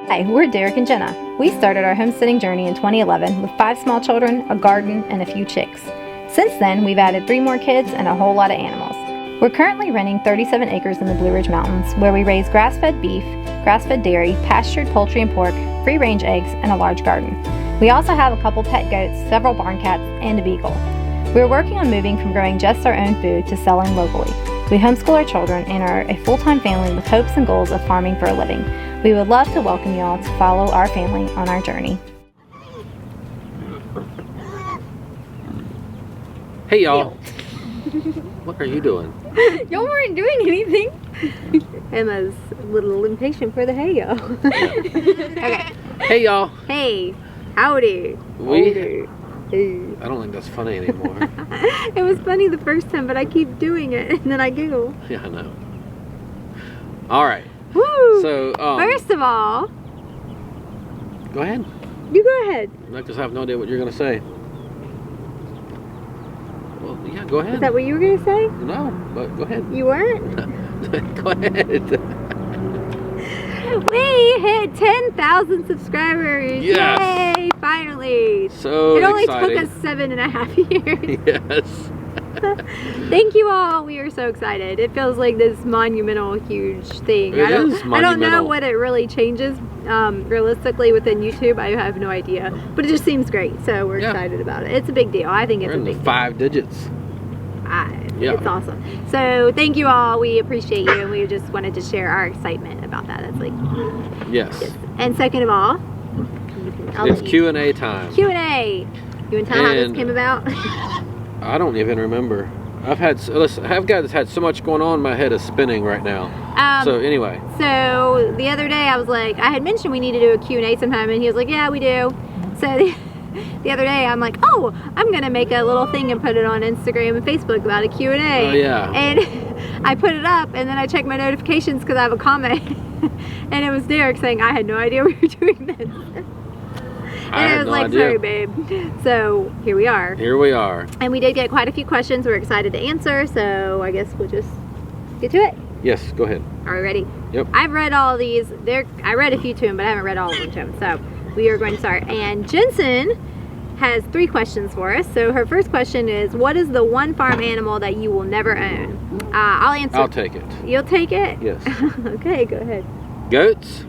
Hi, we're Derek and Jenna. We started our homesteading journey in 2011 with 5 small children, a garden, and a few chicks. Since then, we've added 3 more kids and a whole lot of animals. We're currently renting 37 acres in the Blue Ridge Mountains, where we raise grass-fed beef, grass-fed dairy, pastured poultry and pork, free-range eggs, and a large garden. We also have a couple pet goats, several barn cats, and a beagle. We're working on moving from growing just our own food to selling locally. We homeschool our children and are a full-time family with hopes and goals of farming for a living. We would love to welcome y'all to follow our family on our journey. Hey y'all. What are you doing? Y'all weren't doing anything. Emma's a little impatient for the hey y'all. Okay. Hey y'all. Hey. Howdy. Hey. Hey. I don't think that's funny anymore. It was funny the first time, but I keep doing it and then I giggle. Yeah, I know. Alright. Woo! So, first of all, go ahead. you go ahead. I just have no idea what you're going to say. Well, yeah, go ahead. Is that what you were going to say? No, but go ahead. You weren't? Go ahead. We hit 10,000 subscribers. Yes. Yay, finally. So it only exciting. took us 7.5 years. Yes. Thank you all. We are so excited. It feels like this monumental, huge thing. It is monumental. I don't know what it really changes realistically within YouTube. I have no idea. But it just seems great. So we're excited about it. It's a big deal. I think it's We're a big in the deal. 5 digits. Yeah. It's awesome. So thank you all. We appreciate you. And we just wanted to share our excitement about that. That's like... Yes. And second of all... It's Q&A time. Q&A. You want to tell how this came about? I don't even remember. I've had so much going on, my head is spinning right now. So anyway. So the other day I was like, I had mentioned we need to do a Q&A sometime, and he was like, yeah, we do. So the other day I'm like, oh, I'm going to make a little thing and put it on Instagram and Facebook about a Q&A. Oh, yeah. And I put it up, and then I checked my notifications because I have a comment. And it was Derek saying, I had no idea we were doing this. And I was like, sorry, babe. So here we are. Here we are. And we did get quite a few questions we're excited to answer, so I guess we'll just get to it. Yes, go ahead. Are we ready? Yep. I've read all of these. I read a few to him, but I haven't read all of them to him. So we are going to start. And Jensen has 3 questions for us. So her first question is, what is the one farm animal that you will never own? I'll answer. I'll take it. You'll take it? Yes. Okay, go ahead. Goats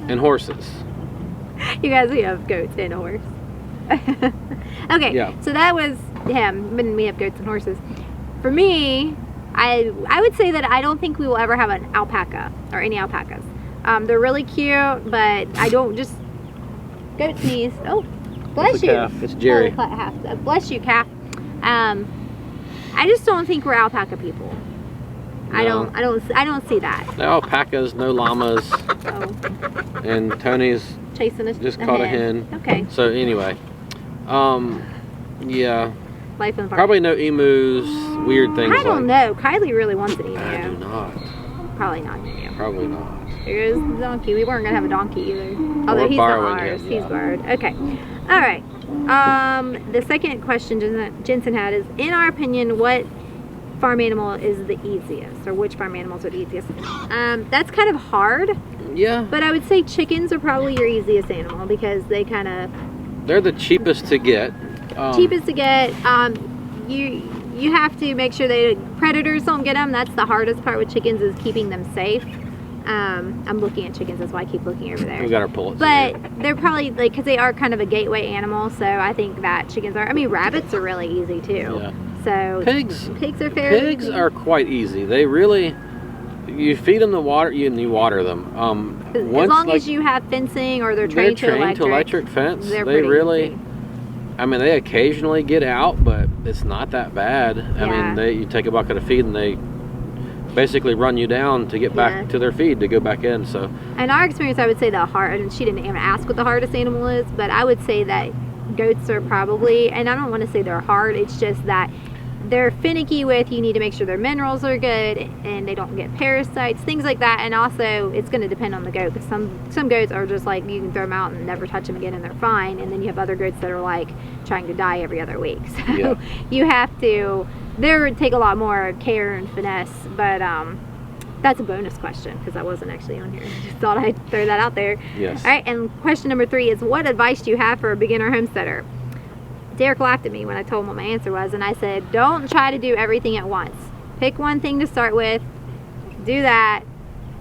and horses. You guys, we have goats and a horse. Okay, yeah. So that was him. When we have goats and horses. For me, I would say that I don't think we will ever have an alpaca or any alpacas. They're really cute, but I don't just... Goat sneeze. Oh, bless you. Calf. It's Jerry. Bless you, calf. I just don't think we're alpaca people. No. I don't see that. No alpacas, no llamas. Oh. And Tony's chasing just caught a hen. Okay. So anyway, yeah. Life in the park. Probably no emus, weird things. I don't know. Kylie really wants an emu. I do not. Probably not an emu. Probably not. Here's the donkey. We weren't gonna have a donkey either. Although he's not ours. He's borrowed. Okay. All right. The second question Jensen had is, in our opinion, what farm animal is the easiest, or which farm animals are the easiest? That's kind of hard. Yeah. But I would say chickens are probably your easiest animal because they kind of... They're the cheapest to get. Cheapest to get. You have to make sure predators don't get them. That's the hardest part with chickens, is keeping them safe. I'm looking at chickens, that's why I keep looking over there. We got our pullets. But they're probably, like, because they are kind of a gateway animal, so I think that chickens are... I mean, rabbits are really easy too. Yeah. So pigs are fairly Pigs easy. are quite easy. They really... You feed them the water, you water them. As long as you have fencing, or they're trained to electric fence, they really... easy. I mean, they occasionally get out, but it's not that bad. I mean, you take a bucket of feed and they basically run you down to get back to their feed to go back in. So, in our experience, I would say and she didn't even ask what the hardest animal is, but I would say that goats are probably, and I don't want to say they're hard, it's just that they're finicky with, you need to make sure their minerals are good and they don't get parasites, things like that. And also, it's going to depend on the goat, because some goats are just like, you can throw them out and never touch them again and they're fine, and then you have other goats that are like trying to die every other week. So you have to, they take a lot more care and finesse. But That's a bonus question because I wasn't actually on here. I just thought I'd throw that out there. Yes. All right, and question number 3 is, what advice do you have for a beginner homesteader? Derek laughed at me when I told him what my answer was, and I said, don't try to do everything at once. Pick one thing to start with, do that.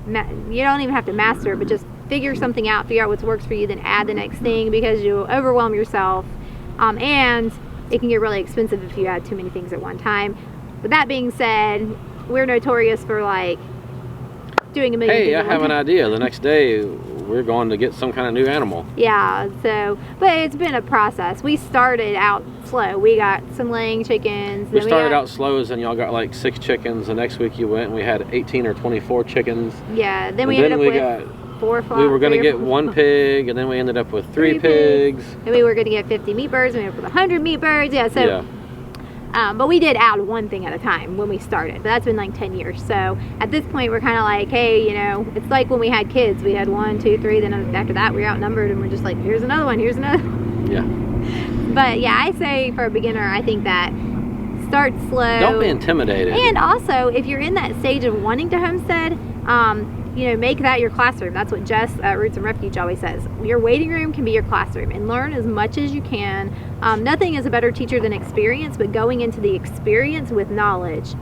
You don't even have to master it, but just figure something out, figure out what works for you, then add the next thing, because you'll overwhelm yourself, and it can get really expensive if you add too many things at one time. With that being said, we're notorious for like doing a million things I have an idea. The next day we're going to get some kind of new animal. Yeah, so, but it's been a process. We started out slow. We got some laying chickens. We started out slow, and y'all got like 6 chickens. The next week you went and we had 18 or 24 chickens. Yeah, then we ended up with 4 or 5. We were going to get 1 pig, and then we ended up with 3 pigs. And we were going to get 50 meat birds, and we ended up with 100 meat birds. Yeah, so. Yeah. But we did add one thing at a time when we started. But that's been like 10 years. So at this point, we're kind of like, hey, you know, it's like when we had kids. We had 1, 2, 3. Then after that, we were outnumbered, and we're just like, here's another one. Here's another. Yeah. But yeah, I say for a beginner, I think that start slow. Don't be intimidated. And also, if you're in that stage of wanting to homestead, you know, make that your classroom. That's what Jess at Roots and Refuge always says. Your waiting room can be your classroom, and learn as much as you can. Nothing is a better teacher than experience, but going into the experience with knowledge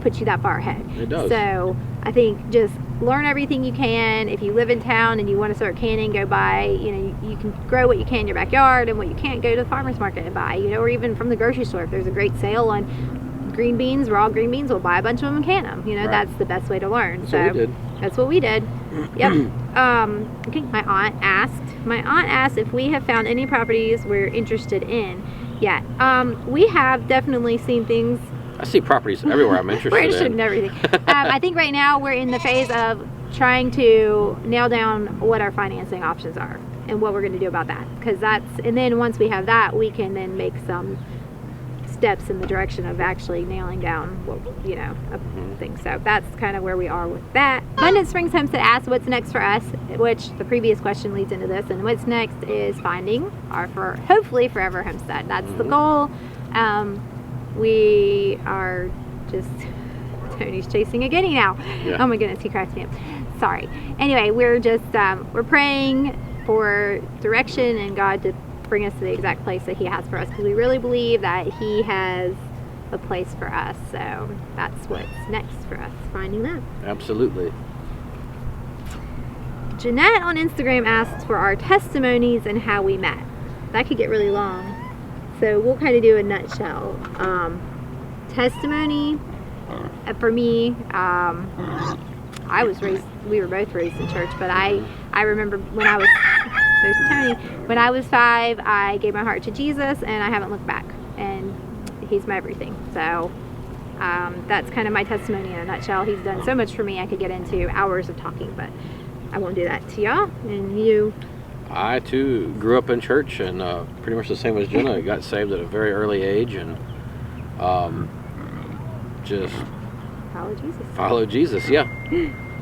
puts you that far ahead. It does. So I think just learn everything you can. If you live in town and you want to start canning, go buy, you know, you can grow what you can in your backyard, and what you can't, go to the farmer's market and buy, you know, or even from the grocery store. If there's a great sale on green beans, raw green beans, we'll buy a bunch of them and can them. You know, that's the best way to learn. So we did. That's what we did. Yep. Okay, my aunt asked if we have found any properties we're interested in yet. We have definitely seen things. I see properties everywhere I'm interested in. We're interested in everything. I think right now we're in the phase of trying to nail down what our financing options are and what we're going to do about that. And then once we have that, we can then make some steps in the direction of actually nailing down what, you know, things. So that's kind of where we are with that. Abundant Springs Homestead asks what's next for us, which the previous question leads into this, and what's next is finding our hopefully forever homestead. That's the goal. We are just, Tony's chasing a guinea now. Yeah. Oh my goodness, he cracks me up. Sorry. Anyway, we're just we're praying for direction and God to bring us to the exact place that he has for us, because we really believe that he has a place for us. So that's what's next for us, finding that. Absolutely. Jeanette on Instagram asks for our testimonies and how we met. That could get really long, so we'll kind of do a nutshell. Testimony for me, we were both raised in church, but I remember when I was there's Tony. When I was 5, I gave my heart to Jesus, and I haven't looked back, and he's my everything. So that's kind of my testimony in a nutshell. He's done so much for me. I could get into hours of talking, but I won't do that to y'all. And you? I too grew up in church, and pretty much the same as Jenna. Got saved at a very early age, and just follow Jesus. Yeah.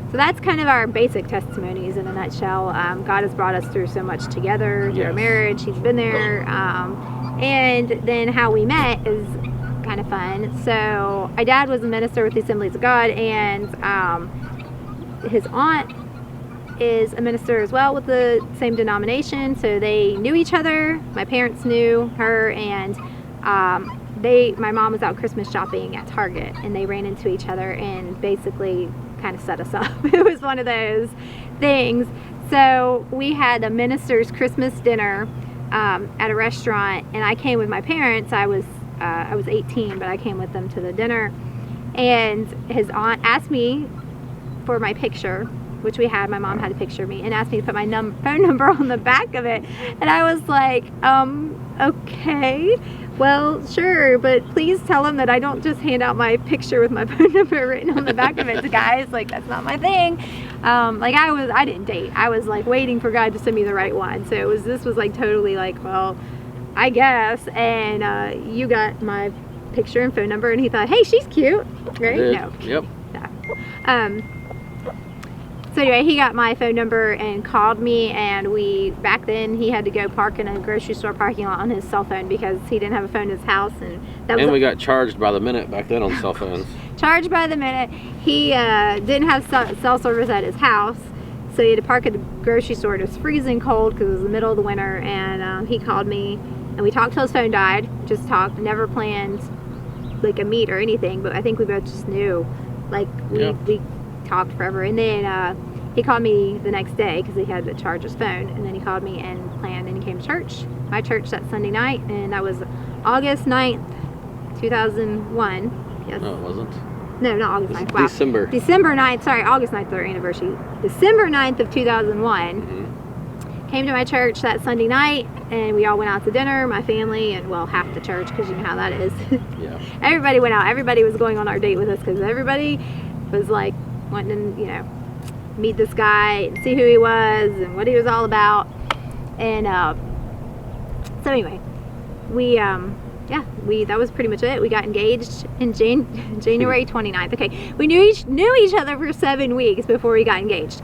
So that's kind of our basic testimonies in a nutshell. God has brought us through so much together, through our marriage. He's been there. And then how we met is kind of fun. So my dad was a minister with the Assemblies of God, and his aunt is a minister as well with the same denomination. So they knew each other. My parents knew her, and my mom was out Christmas shopping at Target, and they ran into each other and basically kind of set us up. It was one of those things. So we had a minister's Christmas dinner at a restaurant, and I came with my parents. I was 18, but I came with them to the dinner, and his aunt asked me for my picture, which we had. My mom had a picture of me, and asked me to put my phone number on the back of it, and I was like, okay, well, sure, but please tell him that I don't just hand out my picture with my phone number written on the back of it to guys. Like, that's not my thing. I didn't date. I was like waiting for God to send me the right one. So this was like totally like, well, I guess. And you got my picture and phone number, and he thought, hey, she's cute, right? No. Yep. No. So anyway, he got my phone number and called me, and back then he had to go park in a grocery store parking lot on his cell phone because he didn't have a phone in his house, and we got charged by the minute back then on cell phones. charged by the minute. He didn't have cell service at his house, so he had to park at the grocery store. It was freezing cold because it was the middle of the winter, and he called me, and we talked till his phone died. Just talked, never planned like a meet or anything, but I think we both just knew, like we talked forever. And then he called me the next day because he had to charge his phone, and then he called me and planned, and he came to church, my church, that Sunday night, and that was August 9th, 2001. Yes. No, it wasn't. No, not August 9th. Wow. December 9th. Sorry, August 9th, our anniversary. December 9th of 2001. Mm-hmm. Came to my church that Sunday night, and we all went out to dinner, my family, and well, half the church, because you know how that is. Yeah. Everybody went out. Everybody was going on our date with us, because everybody was like wanting to, you know, meet this guy and see who he was and what he was all about. And so anyway, that was pretty much it. We got engaged in January 29th. Okay, we knew each other for 7 weeks before we got engaged.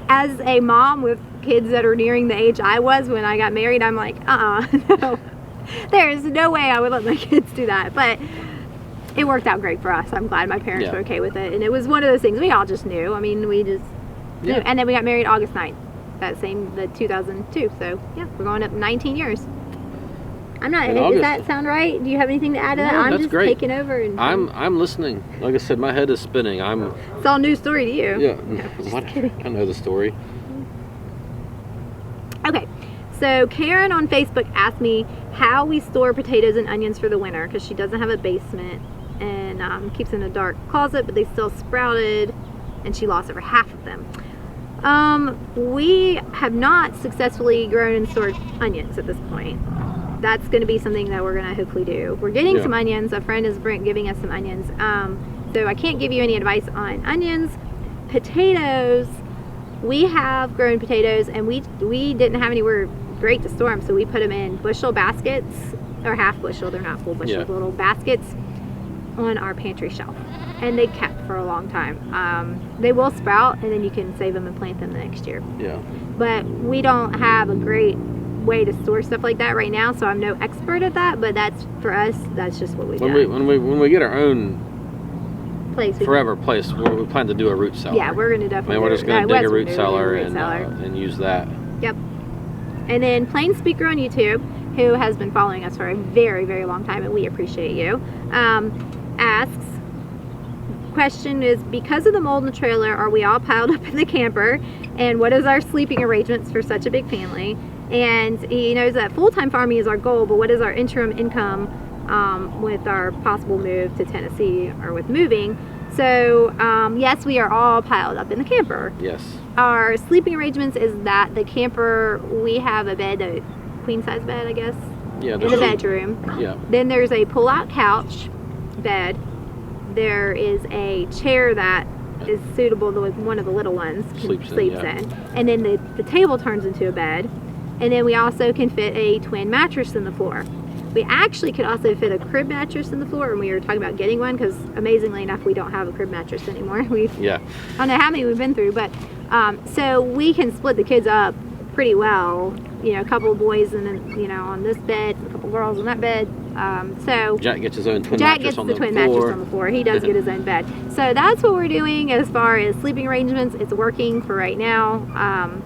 As a mom with kids that are nearing the age I was when I got married, I'm like, no, there's no way I would let my kids do that. But it worked out great for us. I'm glad my parents were okay with it. And it was one of those things we all just knew. I mean, we just knew. And then we got married August 9th, the 2002. So yeah, we're going up 19 years. I'm not. Does that sound right? Do you have anything to add to that? No, I'm that's just great. taking over. And I'm listening. Like I said, my head is spinning. It's all new story to you. Yeah. No, just kidding. I know the story. Okay, so Karen on Facebook asked me how we store potatoes and onions for the winter, because she doesn't have a basement and keeps in a dark closet, but they still sprouted, and she lost over half of them. We have not successsually grown and stored onions at this point. That's going to be something that we're going to hopefully do. We're getting some onions. A friend is giving us some onions. So I can't give you any advice on onions. Potatoes, we have grown potatoes, and we didn't have anywhere great to store them, so we put them in bushel baskets, or half bushel. They're not full bushel, little baskets on our pantry shelf. And they kept for a long time. They will sprout, and then you can save them and plant them the next year. Yeah. But we don't have a great way to store stuff like that right now, so I'm no expert at that, but that's, for us, that's just what we do. When we get our own place, forever place, we plan to do a root cellar. Yeah, we're going to definitely we're just going to dig a root cellar and use that. Yep. And then Plain Speaker on YouTube, who has been following us for a very, very long time, and we appreciate you, asks, question is, because of the mold in the trailer, are we all piled up in the camper, and what is our sleeping arrangements for such a big family? And he knows that full-time farming is our goal, but what is our interim income with our possible move to Tennessee, or with moving? So yes, we are all piled up in the camper. Yes. Our sleeping arrangements is that the camper, we have a bed, a queen size bed, I guess, in the bedroom. Yeah. Then there's a pull-out couch bed. There is a chair that is suitable to one of the little ones sleeps in. And then the table turns into a bed. And then we also can fit a twin mattress in the floor. We actually could also fit a crib mattress in the floor, and we were talking about getting one, because amazingly enough, we don't have a crib mattress anymore. I don't know how many we've been through, but so we can split the kids up pretty well. You know, a couple of boys on this bed, a couple of girls on that bed. So Jack gets his own twin mattress on the floor. Mattress on the floor. He does get his own bed. So that's what we're doing as far as sleeping arrangements. It's working for right now.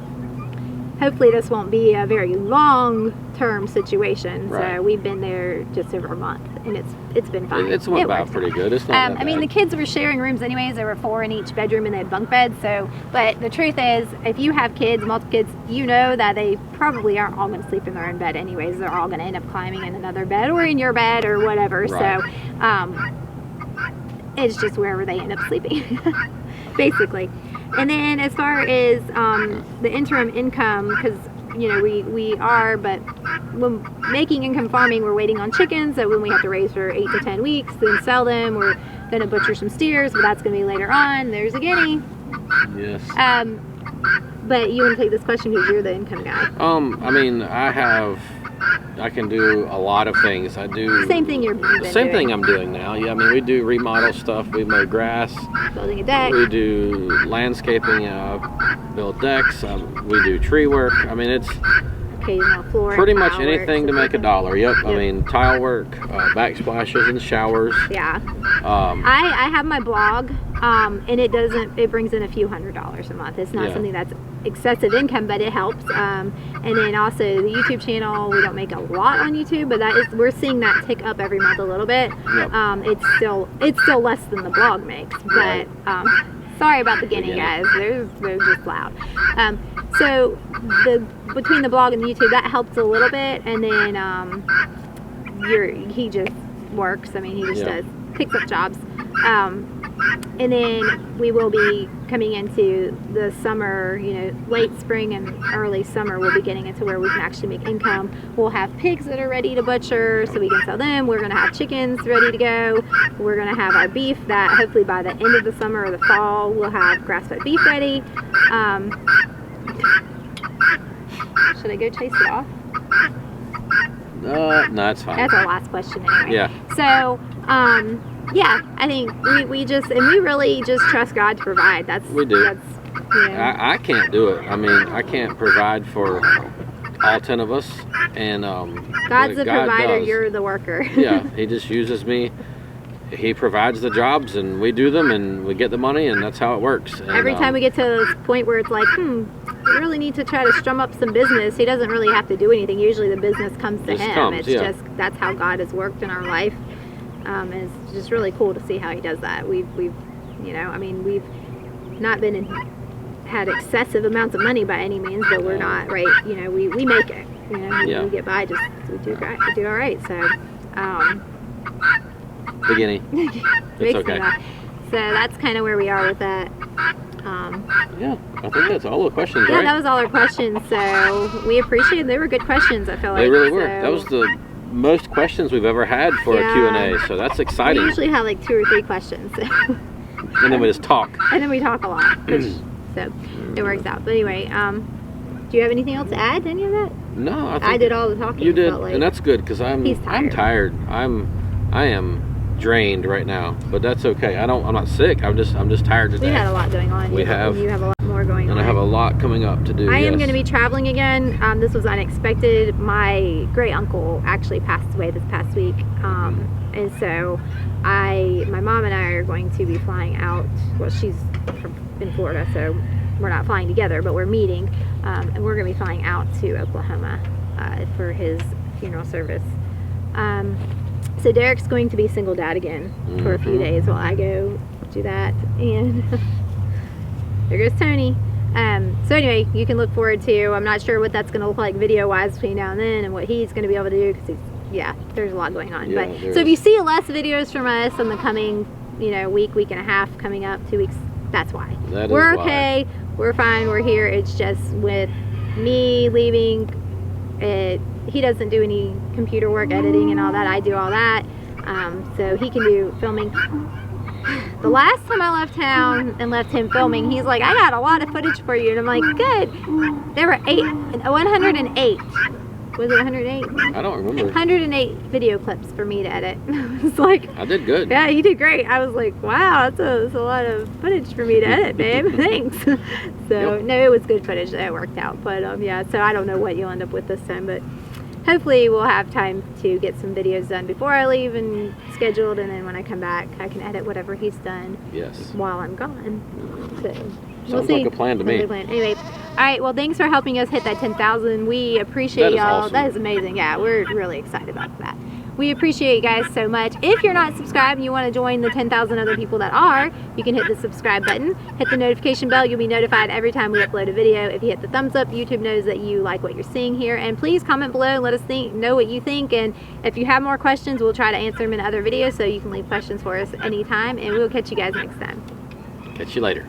Hopefully this won't be a very long-term situation. Right. So we've been there just over a month, and it's been fine. It's went about pretty good. It's not that bad. I mean, the kids were sharing rooms anyways. There were 4 in each bedroom, and they had bunk beds. So, but the truth is, if you have kids, multiple kids, you know that they probably aren't all going to sleep in their own bed anyways. They're all going to end up climbing in another bed or in your bed or whatever. Right. So, it's just wherever they end up sleeping, basically. And then as far as the interim income, because we are, but when making income farming, we're waiting on chickens that when we have to raise for 8 to 10 weeks, then sell them. We're going to butcher some steers, but that's going to be later on. There's a guinea. Yes. But you want to take this question because you're the income guy. I mean, I can do a lot of things. I do same thing thing I'm doing now. Yeah, I mean, we do remodel stuff. We mow grass. Building a deck. We do landscaping. Build decks. We do tree work. I mean, occasional floor. Pretty much anything to make a dollar. Yep. I mean, tile work, backsplashes in the showers. Yeah. I have my blog, and it brings in a few $100s a month. It's not something that's excessive income, but it helps. And then also the YouTube channel, we don't make a lot on YouTube, but we're seeing that tick up every month a little bit. Yep. It's still less than the blog makes, but sorry about the guinea guys. They're just loud. So between the blog and the YouTube, that helps a little bit, and then he just works. I mean, he just picks up jobs. And then we will be coming into the summer, late spring and early summer, we'll be getting into where we can actually make income. We'll have pigs that are ready to butcher so we can sell them. We're going to have chickens ready to go. We're going to have our beef that hopefully by the end of the summer or the fall, we'll have grass-fed beef ready. Should I go chase it off? No, it's fine. That's our last question anyway. Yeah. So, yeah, I think we really just trust God to provide. We do. That's, I can't do it. I mean, I can't provide for all 10 of us, and God's the provider. Does. You're the worker. Yeah, He just uses me. He provides the jobs, and we do them, and we get the money, and that's how it works. And, every time we get to this point where it's like, we really need to try to strum up some business, He doesn't really have to do anything. Usually the business comes to Him. It's just that's how God has worked in our life. And it's just really cool to see how He does that. We've not had excessive amounts of money by any means, but we're not we make it. We get by. We do all right. So, beginning. It's okay. So that's kind of where we are with that. Yeah, I think that's all the questions. Yeah, right? That was all our questions. So we appreciate. They were good questions. I feel like they really were. That was the most questions we've ever had for a Q&A, so that's exciting. We usually have like 2 or 3 questions. And then we just talk. And then we talk a lot. So it works out. But anyway, do you have anything else to add to any of that? No, I did all the talking. You did, and that's good because I'm tired. I am drained right now, but that's okay. I'm not sick. I'm just tired today. We had a lot going on. You have a lot more going on. And I have a lot coming up to do. I am going to be traveling again. This was unexpected. My great uncle actually passed away this past week, and so my mom and I are going to be flying out. Well, she's in Florida, so we're not flying together, but we're meeting, and we're going to be flying out to Oklahoma for his funeral service. So Derek's going to be single dad again for a few days while I go do that, and there goes Tony. So anyway, you can look forward to, I'm not sure what that's going to look like video-wise between now and then and what he's going to be able to do, because there's a lot going on. Yeah, but so if you see less videos from us in the coming, week and a half coming up, 2 weeks, that's why. We're okay. We're fine. We're here. It's just with me leaving, he doesn't do any computer work, editing and all that. I do all that. So he can do filming. The last time I left town and left him filming, he's like, I got a lot of footage for you. And I'm like, good. There were 108. Was it 108? I don't remember. 108 video clips for me to edit. It's like, I did good. Yeah, you did great. I was like, wow, that's a lot of footage for me to edit, babe. Thanks. So, no, it was good footage that worked out. But, so I don't know what you'll end up with this time. But hopefully we'll have time to get some videos done before I leave and scheduled. And then when I come back, I can edit whatever he's done while I'm gone. So, sounds like a plan to me. Anyway, all right. Well, thanks for helping us hit that 10,000. We appreciate y'all. Awesome. That is amazing. Yeah, we're really excited about that. We appreciate you guys so much. If you're not subscribed and you want to join the 10,000 other people that are, you can hit the subscribe button, hit the notification bell. You'll be notified every time we upload a video. If you hit the thumbs up, YouTube knows that you like what you're seeing here. And please comment below and let us know what you think. And if you have more questions, we'll try to answer them in other videos. So you can leave questions for us anytime. And we'll catch you guys next time. Catch you later.